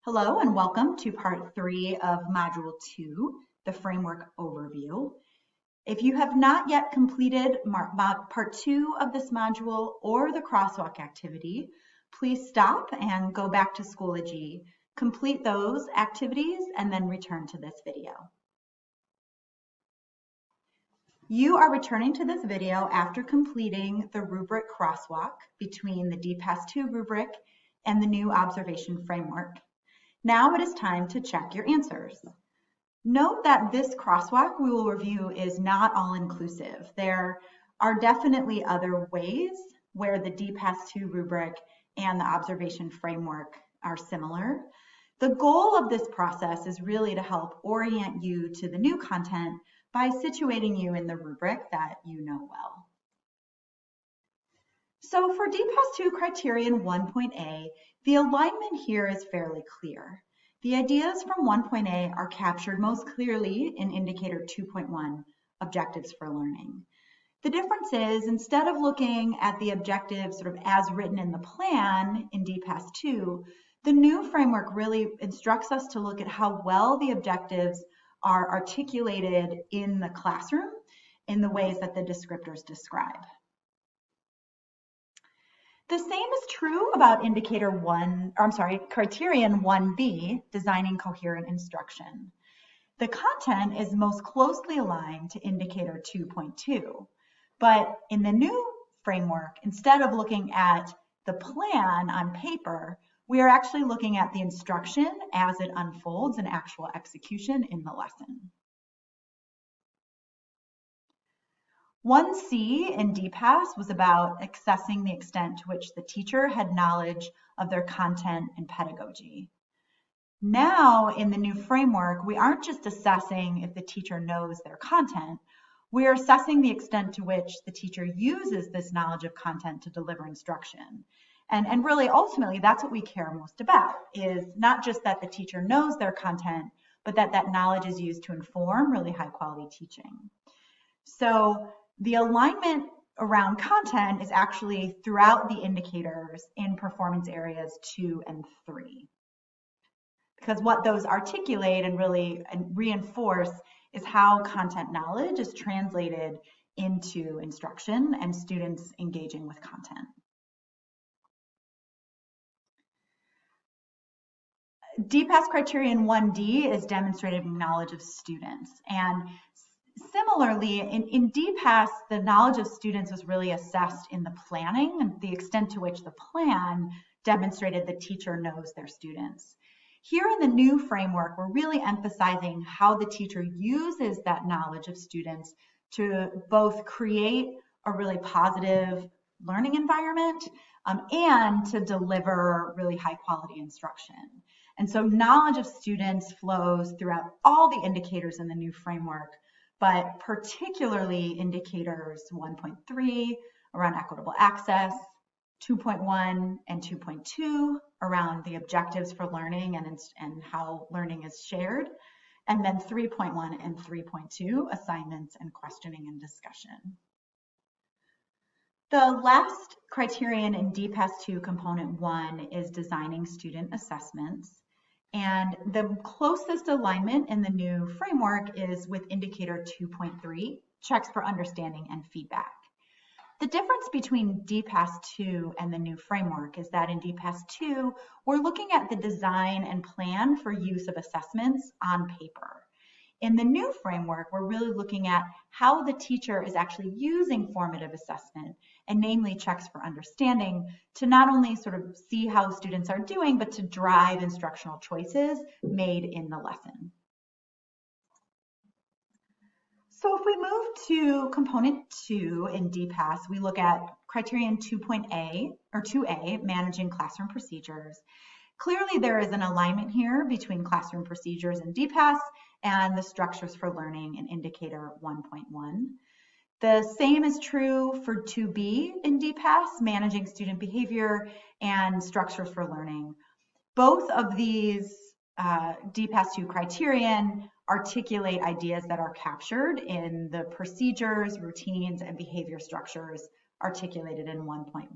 Hello and welcome to part 3 of Module 2, the Framework Overview. If you have not yet completed part 2 of this module or the crosswalk activity, please stop and go back to Schoology, complete those activities, and then return to this video. You are returning to this video after completing the rubric crosswalk between the DPAS-2 rubric and the new observation framework. Now it is time to check your answers. Note that this crosswalk we will review is not all-inclusive. There are definitely other ways where the DPAS-2 rubric and the observation framework are similar. The goal of this process is really to help orient you to the new content by situating you in the rubric that you know well. So for DPAS-2 criterion 1.A, the alignment here is fairly clear. The ideas from 1.A are captured most clearly in indicator 2.1, objectives for learning. The difference is, instead of looking at the objectives sort of as written in the plan in DPAS-2, the new framework really instructs us to look at how well the objectives are articulated in the classroom in the ways that the descriptors describe. The same is true about criterion 1B, designing coherent instruction. The content is most closely aligned to indicator 2.2, but in the new framework, instead of looking at the plan on paper, we are actually looking at the instruction as it unfolds in actual execution in the lesson. 1C in DPAS was about assessing the extent to which the teacher had knowledge of their content and pedagogy. Now, in the new framework, we aren't just assessing if the teacher knows their content, we are assessing the extent to which the teacher uses this knowledge of content to deliver instruction. And really, ultimately, that's what we care most about, is not just that the teacher knows their content, but that that knowledge is used to inform really high-quality teaching. So the alignment around content is actually throughout the indicators in performance areas 2 and 3. Because what those articulate and really reinforce is how content knowledge is translated into instruction and students engaging with content. DPAS criterion 1D is demonstrating knowledge of students. And similarly, in DPAS, the knowledge of students was really assessed in the planning and the extent to which the plan demonstrated the teacher knows their students. Here in the new framework, we're really emphasizing how the teacher uses that knowledge of students to both create a really positive learning environment and to deliver really high quality instruction. And so knowledge of students flows throughout all the indicators in the new framework, but particularly indicators 1.3 around equitable access, 2.1 and 2.2 around the objectives for learning and how learning is shared, and then 3.1 and 3.2, assignments and questioning and discussion. The last criterion in DPAS-2 component 1 is designing student assessments. And the closest alignment in the new framework is with indicator 2.3, checks for understanding and feedback. The difference between DPAS-2 and the new framework is that in DPAS-2, we're looking at the design and plan for use of assessments on paper. In the new framework, we're really looking at how the teacher is actually using formative assessment, and namely checks for understanding, to not only sort of see how students are doing, but to drive instructional choices made in the lesson. So if we move to component 2 in DPAS, we look at criterion 2A, managing classroom procedures. Clearly, there is an alignment here between classroom procedures in DPAS and the structures for learning in indicator 1.1. The same is true for 2B in DPAS, managing student behavior and structures for learning. Both of these DPAS-2 criterion articulate ideas that are captured in the procedures, routines, and behavior structures articulated in 1.1.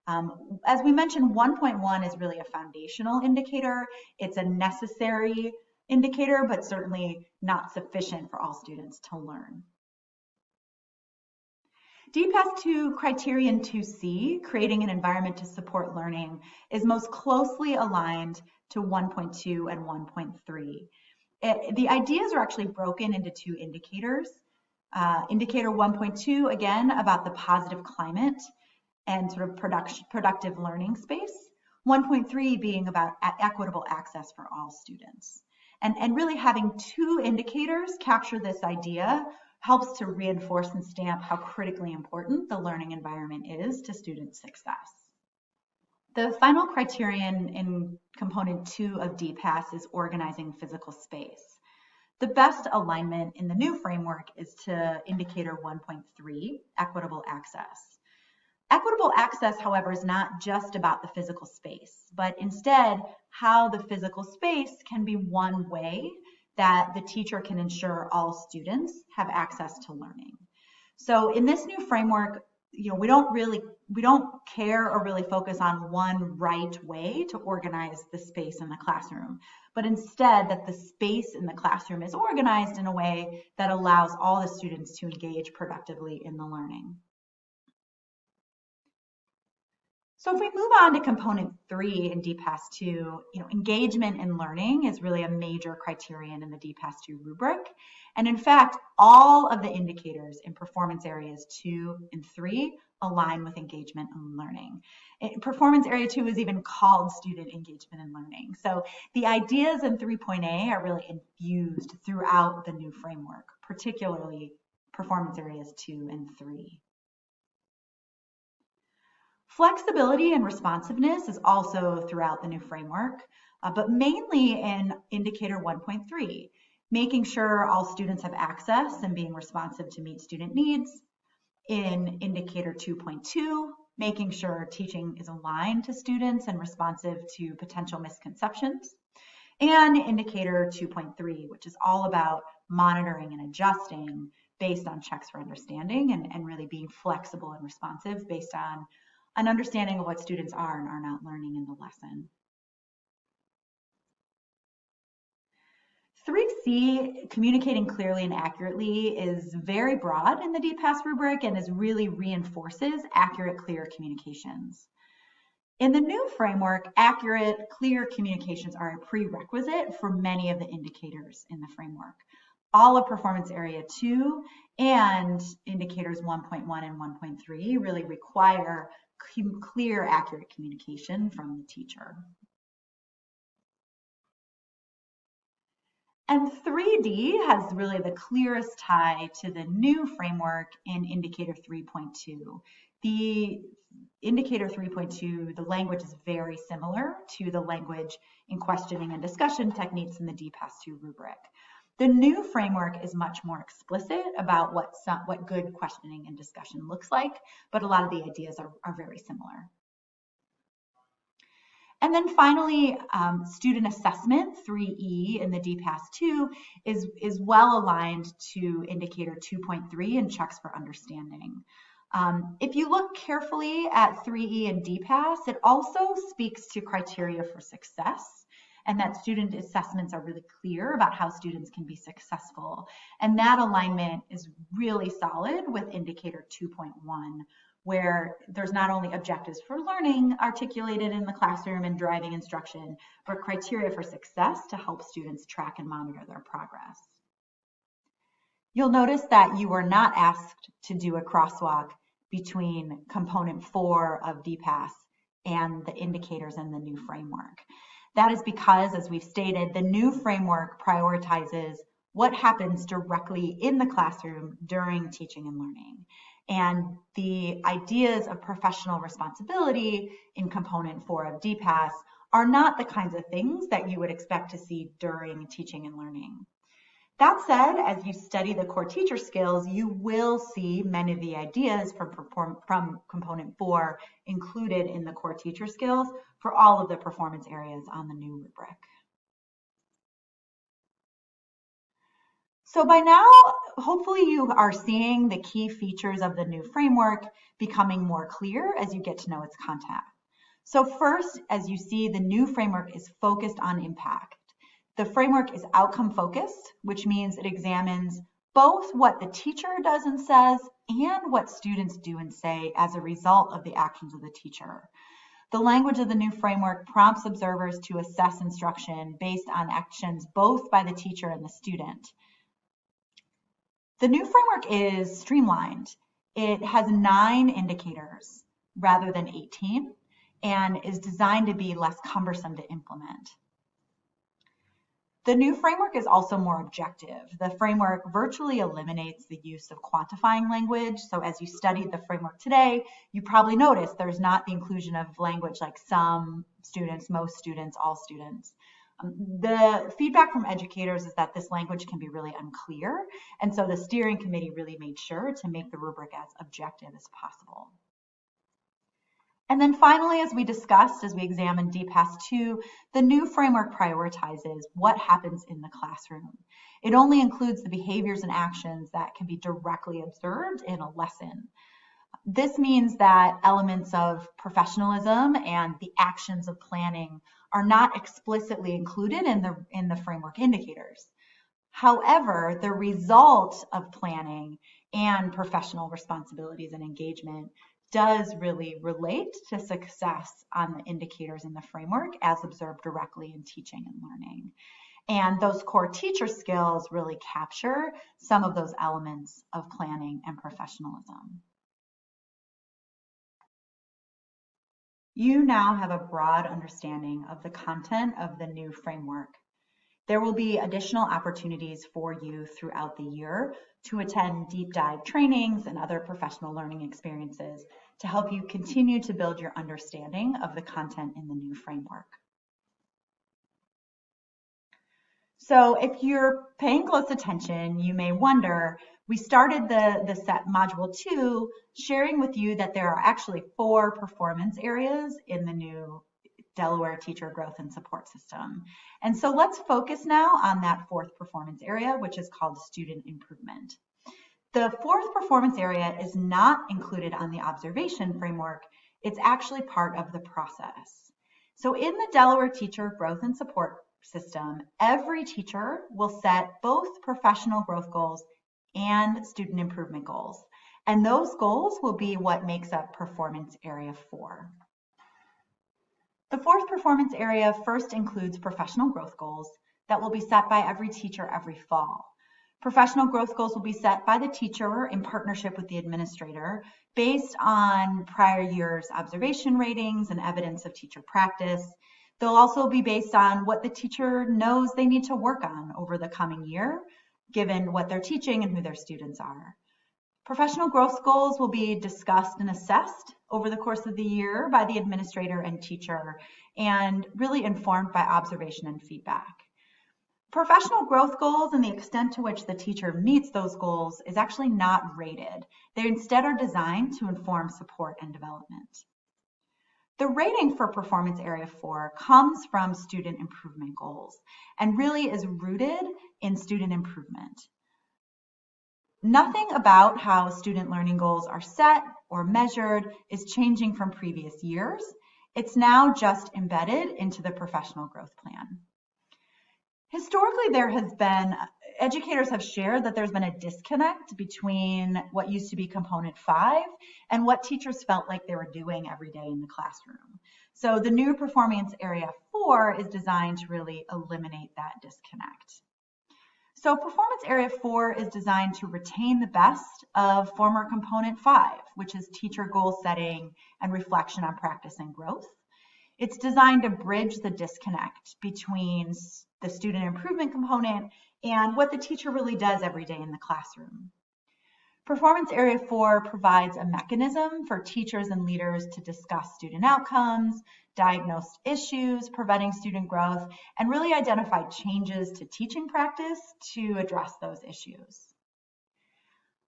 As we mentioned, 1.1 is really a foundational indicator. It's a necessary indicator, but certainly not sufficient for all students to learn. DPAS-2 criterion 2C, creating an environment to support learning, is most closely aligned to 1.2 and 1.3. The ideas are actually broken into two indicators. Indicator 1.2, again, about the positive climate and sort of productive learning space. 1.3 being about equitable access for all students. And really having two indicators capture this idea helps to reinforce and stamp how critically important the learning environment is to student success. The final criterion in component 2 of DPAS is organizing physical space. The best alignment in the new framework is to indicator 1.3, equitable access. Equitable access, however, is not just about the physical space, but instead how the physical space can be one way that the teacher can ensure all students have access to learning. So in this new framework, we don't care or really focus on one right way to organize the space in the classroom, but instead that the space in the classroom is organized in a way that allows all the students to engage productively in the learning. So if we move on to component 3 in DPAS-2, engagement in learning is really a major criterion in the DPAS-2 rubric. And in fact, all of the indicators in performance areas 2 and 3 align with engagement and learning. Performance area 2 is even called student engagement and learning. So the ideas in 3.A are really infused throughout the new framework, particularly performance areas 2 and 3. Flexibility and responsiveness is also throughout the new framework, but mainly in indicator 1.3, making sure all students have access and being responsive to meet student needs. In indicator 2.2, making sure teaching is aligned to students and responsive to potential misconceptions. And indicator 2.3, which is all about monitoring and adjusting based on checks for understanding and really being flexible and responsive based on an understanding of what students are and are not learning in the lesson. 3C, communicating clearly and accurately, is very broad in the DPAS rubric and really reinforces accurate, clear communications. In the new framework, accurate, clear communications are a prerequisite for many of the indicators in the framework. All of performance area 2 and indicators 1.1 and 1.3 really require clear, accurate communication from the teacher. And 3D has really the clearest tie to the new framework in indicator 3.2. The indicator 3.2, the language is very similar to the language in questioning and discussion techniques in the DPAS-2 rubric. The new framework is much more explicit about what good questioning and discussion looks like, but a lot of the ideas are very similar. And then finally, student assessment, 3E in the DPAS-2, is well aligned to indicator 2.3 and checks for understanding. If you look carefully at 3E and DPAS, it also speaks to criteria for success, and that student assessments are really clear about how students can be successful. And that alignment is really solid with indicator 2.1, where there's not only objectives for learning articulated in the classroom and driving instruction, but criteria for success to help students track and monitor their progress. You'll notice that you were not asked to do a crosswalk between component 4 of DPAS and the indicators in the new framework. That is because, as we've stated, the new framework prioritizes what happens directly in the classroom during teaching and learning. And the ideas of professional responsibility in component 4 of DPAS are not the kinds of things that you would expect to see during teaching and learning. That said, as you study the core teacher skills, you will see many of the ideas from component 4 included in the core teacher skills for all of the performance areas on the new rubric. So by now, hopefully you are seeing the key features of the new framework becoming more clear as you get to know its content. So first, as you see, the new framework is focused on impact. The framework is outcome focused, which means it examines both what the teacher does and says and what students do and say as a result of the actions of the teacher. The language of the new framework prompts observers to assess instruction based on actions both by the teacher and the student. The new framework is streamlined. It has 9 indicators rather than 18 and is designed to be less cumbersome to implement. The new framework is also more objective. The framework virtually eliminates the use of quantifying language. So as you studied the framework today, you probably noticed there's not the inclusion of language like some students, most students, all students. The feedback from educators is that this language can be really unclear. And so the steering committee really made sure to make the rubric as objective as possible. And then finally, as we discussed, as we examined DPAS 2, the new framework prioritizes what happens in the classroom. It only includes the behaviors and actions that can be directly observed in a lesson. This means that elements of professionalism and the actions of planning are not explicitly included in the framework indicators. However, the result of planning and professional responsibilities and engagement does really relate to success on the indicators in the framework as observed directly in teaching and learning. And those core teacher skills really capture some of those elements of planning and professionalism. You now have a broad understanding of the content of the new framework. There will be additional opportunities for you throughout the year to attend deep dive trainings and other professional learning experiences to help you continue to build your understanding of the content in the new framework. So if you're paying close attention, you may wonder, we started the set module 2 sharing with you that there are actually 4 performance areas in the new Delaware teacher growth and support system. And so let's focus now on that 4th performance area, which is called student improvement. The 4th performance area is not included on the observation framework. It's actually part of the process. So in the Delaware teacher growth and support system, every teacher will set both professional growth goals and student improvement goals. And those goals will be what makes up performance area 4. The 4th performance area first includes professional growth goals that will be set by every teacher every fall. Professional growth goals will be set by the teacher in partnership with the administrator based on prior year's observation ratings and evidence of teacher practice. They'll also be based on what the teacher knows they need to work on over the coming year, given what they're teaching and who their students are. Professional growth goals will be discussed and assessed over the course of the year by the administrator and teacher, and really informed by observation and feedback. Professional growth goals and the extent to which the teacher meets those goals is actually not rated. They instead are designed to inform support and development. The rating for performance area 4 comes from student improvement goals and really is rooted in student improvement. Nothing about how student learning goals are set or measured is changing from previous years. It's now just embedded into the professional growth plan. Historically, educators have shared that there's been a disconnect between what used to be component 5 and what teachers felt like they were doing every day in the classroom. So the new performance area 4 is designed to really eliminate that disconnect. So performance area 4 is designed to retain the best of former component 5, which is teacher goal setting and reflection on practice and growth. It's designed to bridge the disconnect between the student improvement component and what the teacher really does every day in the classroom. Performance area 4 provides a mechanism for teachers and leaders to discuss student outcomes, diagnose issues preventing student growth, and really identify changes to teaching practice to address those issues.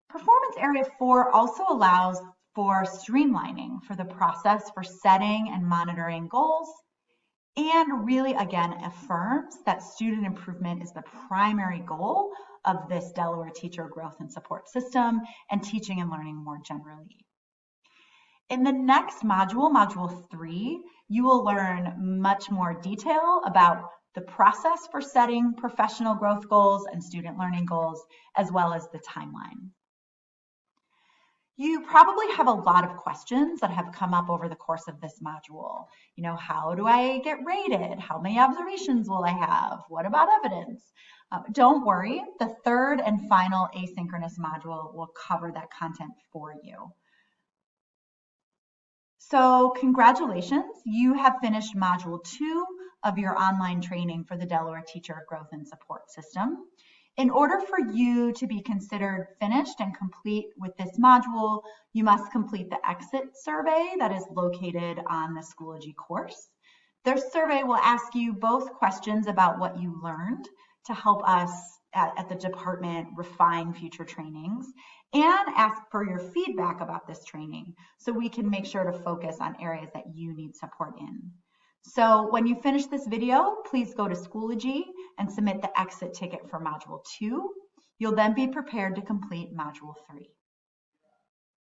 Performance area 4 also allows for streamlining for the process for setting and monitoring goals and really, again, affirms that student improvement is the primary goal of this Delaware teacher growth and support system and teaching and learning more generally. In the next module, Module 3, you will learn much more detail about the process for setting professional growth goals and student learning goals, as well as the timeline. You probably have a lot of questions that have come up over the course of this module. You know, how do I get rated? How many observations will I have? What about evidence? Don't worry, the third and final asynchronous module will cover that content for you. So congratulations, you have finished Module 2 of your online training for the Delaware Teacher Growth and Support System. In order for you to be considered finished and complete with this module, you must complete the exit survey that is located on the Schoology course. This survey will ask you both questions about what you learned to help us at the department refine future trainings, and ask for your feedback about this training so we can make sure to focus on areas that you need support in. So when you finish this video, please go to Schoology and submit the exit ticket for Module 2. You'll then be prepared to complete Module 3.